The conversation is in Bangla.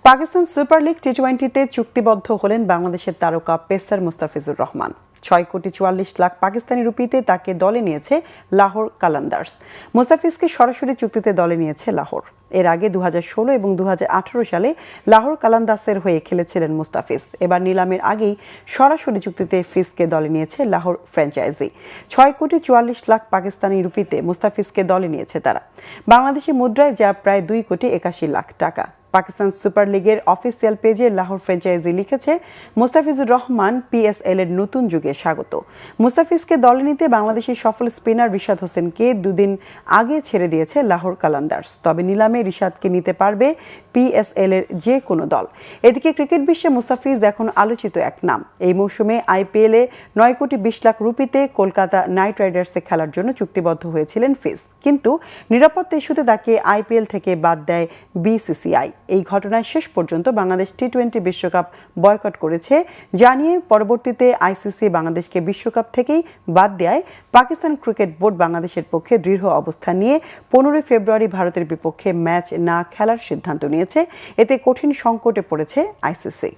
পাকিস্তান সুপার লিগ টি-20-তে চুক্তিবদ্ধ হলেন বাংলাদেশের তারকা পেসার মুস্তাফিজুর রহমান। ৬,৪৪,০০,০০০ পাকিস্তানি রুপিতে তাকে দলে নিয়েছে লাহোর কালান্দার্স। মুস্তাফিজকে সরাসরি চুক্তিতে দলে নিয়েছে লাহোর। এর আগে ২০১৬ এবং ২০১৮ সালে লাহোর কালান্দার্সের হয়ে খেলেছিলেন মুস্তাফিজ। এবার নিলামের আগেই সরাসরি চুক্তিতে ফিজকে দলে নিয়েছে লাহোর ফ্র্যাঞ্চাইজি। ৬,৪৪,০০,০০০ পাকিস্তানি রুপিতে মুস্তাফিজকে দলে নিয়েছে তারা। বাংলাদেশি মুদ্রায় যা প্রায় ২,৮১,০০,০০০ টাকা। পাকিস্তান সুপার লিগের অফিসিয়াল পেজে লাহোর ফ্র্যাঞ্চাইজি লিখেছে, মুস্তাফিজুর রহমান পিএসএল এর নতুন যুগে স্বাগত। মুস্তাফিজকে দলে নিতে বাংলাদেশি সফল স্পিনার রিশাদ হোসেনকে দুদিন আগে ছেড়ে দিয়েছে লাহোর কালান্দার্স। তবে নিলামে রিশাদকে নিতে পারবে পিএসএল এর যে কোনো দল। এদিকে ক্রিকেট বিশ্বে মুস্তাফিজ এখন আলোচিত এক নাম। এই মৌসুমে আইপিএলে ৯,২০,০০,০০০ রুপিতে কলকাতা নাইট রাইডার্সে খেলার জন্য চুক্তিবদ্ধ হয়েছিলেন ফিজ, কিন্তু নিরাপত্তা ইস্যুতে তাকে আইপিএল থেকে বাদ দেয় বিসিসিআই। এই ঘটনায় শেষ পর্যন্ত বাংলাদেশ টি-20 বিশ্বকাপ বয়কট করেছে, জানিয়ে পরবর্তীতে আইসিসি বাংলাদেশকে বিশ্বকাপ থেকেই বাদ দেয়। পাকিস্তান ক্রিকেট বোর্ড বাংলাদেশের পক্ষে দৃঢ় অবস্থান নিয়ে ১৫ ফেব্রুয়ারি ভারতের বিপক্ষে ম্যাচ না খেলার সিদ্ধান্ত নিয়েছে। এতে কঠিন সংকটে পড়েছে আইসিসি।